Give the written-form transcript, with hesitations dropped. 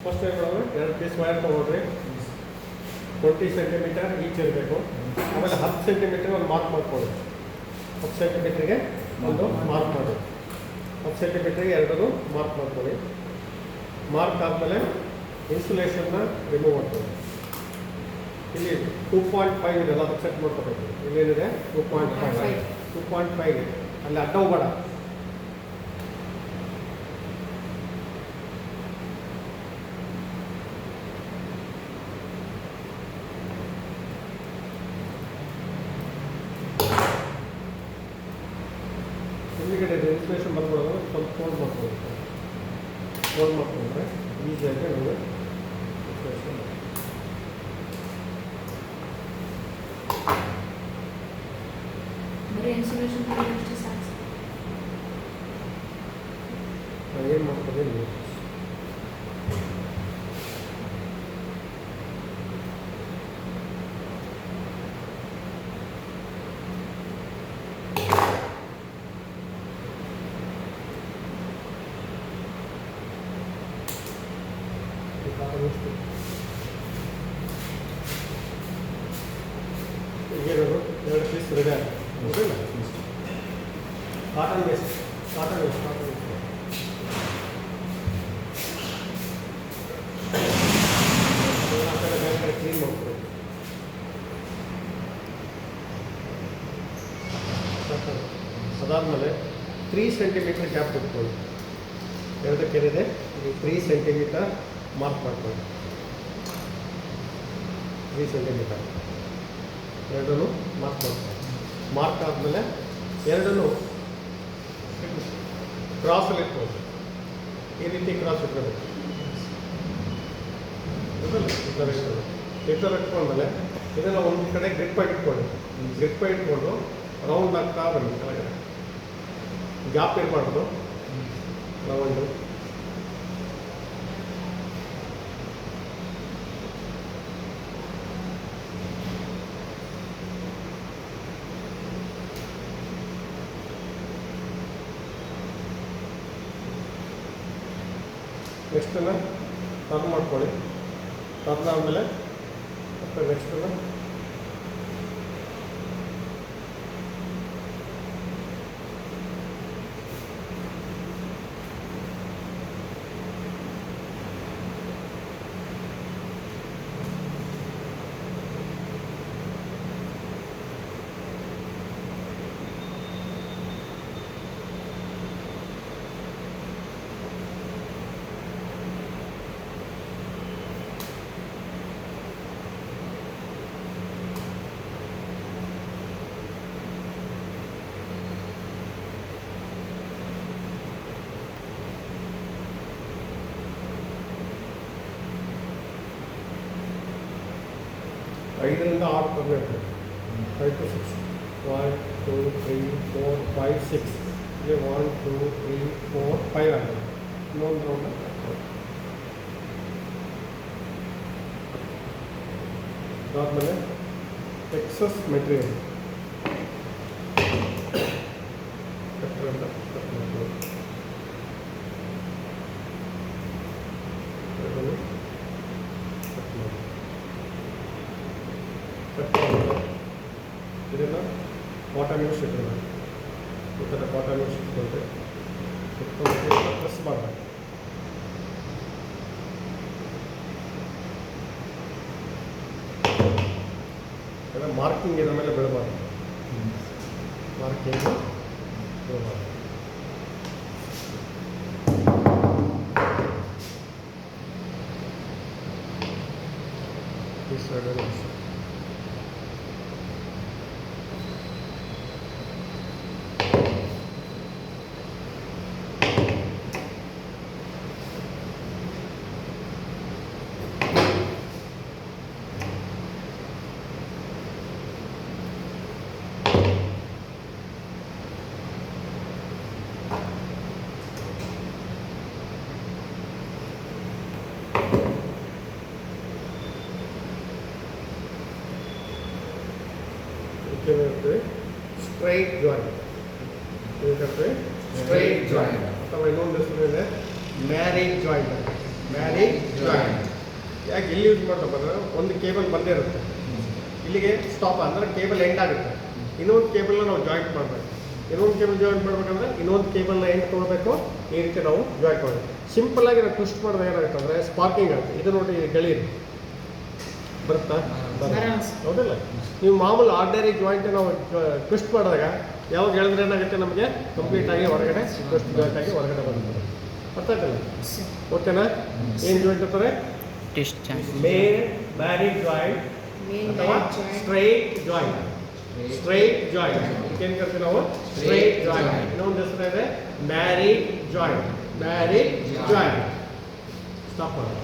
First ಎರಡು piece wire ತೊಗೊಳ್ರಿ. 20 centimetre each ಇರಬೇಕು. ಆಮೇಲೆ 10 ಸೆಂಟಿಮೀಟ್ರಿಗೆ ಒಂದು ಮಾರ್ಕ್ ಮಾಡ್ಕೊಳ್ಳಿ. 10 ಸೆಂಟಿಮೀಟ್ರಿಗೆ ಒಂದು ಮಾರ್ಕ್ ಮಾಡಿ, 10 ಸೆಂಟಿಮೀಟ್ರಿಗೆ ಎರಡೂ ಮಾರ್ಕ್ ಮಾಡ್ಕೊಳ್ಳಿ. ಮಾರ್ಕ್ ಆದಮೇಲೆ ಇನ್ಸುಲೇಷನ್ನ ರಿಮೂವ್ ಮಾಡ್ಕೊಳ್ಳಿ. ಇಲ್ಲಿ 2.5 ಇದೆ, ಎಲ್ಲ ಚೆಕ್ ಮಾಡ್ಕೋಬೇಕು. ಇಲ್ಲೇನಿದೆ 2.5 ಇದೆ. ಅಲ್ಲಿ ಅಡ್ಡ ಹೋಗಬೇಡ. ಹಿಂದಿಗಡೆ ಇನ್ಸುಲೇಷನ್ ಬರ್ಕೊಳ್ಳೋದು ಸ್ವಲ್ಪ ಫೋಲ್ಡ್ ಮಾಡ್ಕೊಂಡ್ರೆ ಈಸಿಯಾಗಿ ನಾವು ಇನ್ಸುಲೇಷನ್ ಏನು ಮಾಡ್ತದೆ ನೀವು ಈಗಿರೋದು 2 ಪೀಸ್ ರೆಡಿ ಆಗಿದೆ. ಹೌದಿಲ್ಲ? ಕಾಟನ್ ವೇಸ್ಟ್ ಕ್ಲೀನ್ ಮಾಡ್ಕೊಳ್ಳಿ. ಅದಾದಮೇಲೆ 3 ಸೆಂಟಿಮೀಟರ್ ಗ್ಯಾಪ್ ಬಿಟ್ಕೊಳ್ಳಿ. ಎರಡಕ್ಕೇನಿದೆ 3 ಸೆಂಟಿಮೀಟರ್ ಮಾರ್ಕ್ ಮಾಡ್ಕೊಳ್ಳಿ. 3 ಸೆಂಟಿಮೀಟರ್ ಎರಡೂ ಮಾರ್ಕ್ ಮಾಡ್ಕೊಳ್ಳಿ. ಮಾರ್ಕ್ ಆದಮೇಲೆ ಎರಡೂ ಕ್ರಾಸಲ್ಲಿ ಇಟ್ಕೊಳ್ಳಿ. ಈ ರೀತಿ ಕ್ರಾಸ್ ಇಟ್ಕೋಬೇಕು. ಈ ಥರ ಇಟ್ಕೊಂಡ್ಮೇಲೆ ಇದನ್ನು ಒಂದು ಕಡೆ ಗ್ರಿಪ್ ಇಟ್ಕೊಳ್ಳಿ. ಗ್ರಿಪ್ ಇಟ್ಕೊಂಡು ರೌಂಡ್ ಆಗ್ತಾ ಬನ್ನಿ. ಕೆಳಗಡೆ ಗ್ಯಾಪ್ ಇರಬಾರ್ದು. ರೌಂಡು ನೆಕ್ಸ್ಟನ್ನು ಟರ್ನ್ ಮಾಡ್ಕೊಳ್ಳಿ. ಟರ್ನ್ ಆದಮೇಲೆ ಮತ್ತೆ ನೆಕ್ಸ್ಟನ್ನು ಐದರಿಂದ 6 ಬರಬೇಕು. 5 to 6. 1 2 3 4 5 6. ಇಲ್ಲಿ 1 2 3 4 5 ಆಗಿದೆ. ಇನ್ನೊಂದು ರೌಂಡ್ ಅದಾದಮೇಲೆ ಎಕ್ಸಸ್ ಮೆಟೀರಿಯಲ್ ಕಟ್ಟರಿಂದ ಕಟ್ ಮಾಡ್ಕೊಳ್ಳಿ. ಇದನ್ನು ಕಾಟನ್ ಯೂಸ್ ಇಟ್ಟಿಲ್ಲ. ಈ ಥರ ಕಾಟನ್ ಯೂಸ್ ಇಟ್ಕೊಂಡ್ರೆ ಪ್ರೆಸ್ ಮಾಡಬೇಕು. ಮಾರ್ಕಿಂಗ್ ಇದ್ರ ಮೇಲೆ ಬೆಳಬಾರ್ದು. ಮಾರ್ಕಿಂಗ್ ಬೆಳಬಾರ್ದು. ಈ side straight joint. Straight joint ಅಥವಾ ಇನ್ನೊಂದು ಹೆಸರು ಇದೆ ಮ್ಯಾರೇಜ್ ಜಾಯಿಂಟ್. Married joint. ಯಾಕೆ ಇಲ್ಲಿ ಯೂಸ್ ಮಾಡ್ತಾ ಬಂದರೆ ಒಂದು ಕೇಬಲ್ ಬಂದೇ ಇರುತ್ತೆ, ಇಲ್ಲಿಗೆ ಸ್ಟಾಪ್ ಅಂದರೆ ಕೇಬಲ್ ಎಂಡ್ ಆಗುತ್ತೆ. ಇನ್ನೊಂದು ಕೇಬಲ್ನ ನಾವು ಜಾಯಿಂಟ್ ಮಾಡಬೇಕು. ಇನ್ನೊಂದು ಕೇಬಲ್ ಜಾಯಿಂಟ್ ಮಾಡಬೇಕಂದ್ರೆ ಇನ್ನೊಂದು ಕೇಬಲ್ನ ಎಂಡ್ ತೊಗೋಬೇಕು. ಈ ರೀತಿ ನಾವು ಜಾಯಿಂಟ್ ಮಾಡಬೇಕು. ಸಿಂಪಲ್ಲಾಗಿ ನಾವು ಟ್ವಿಸ್ಟ್ ಮಾಡಿದಾಗ ಏನಾಗುತ್ತೆ ಅಂದರೆ ಸ್ಪಾರ್ಕಿಂಗ್ ಆಗುತ್ತೆ. ಇದು ನೋಡಿ ಗೆಳಿ ಬರುತ್ತಾ? ಹೌದಲ್ಲ? ನೀವು ಮಾಮೂಲು ಆರ್ಡಿನರಿ ಜಾಯಿಂಟ್ ನಾವು ಟ್ವಿಸ್ಟ್ ಮಾಡಿದಾಗ ಯಾವಾಗ ಹೇಳಿದ್ರೆ ಏನಾಗುತ್ತೆ, ನಮಗೆ ಕಂಪ್ಲೀಟಾಗಿ ಹೊರಗಡೆ ಟ್ವಿಸ್ಟ್ ಜಾಯಿಂಟ್ ಆಗಿ ಹೊರಗಡೆ ಬರುತ್ತೆ. ಅರ್ಥ ಆಯ್ತಲ್ಲ? ಓಕೆನಾ? ಏನು ಜಾಯಿಂಟ್ ಇರ್ತಾರೆ? ಮ್ಯಾರಿಡ್ ಜಾಯಿಂಟ್ ಅಥವಾ ಸ್ಟ್ರೈಟ್ ಜಾಯಿಂಟ್. ಸ್ಟ್ರೈಟ್ ಜಾಯಿಂಟ್ ಏನು ಕರಿತೀವಿ ನಾವು? Straight joint. ಇನ್ನೊಂದು ಹೆಸರು ಇದೆ married joint. Married joint. Stop ಮಾಡಿ.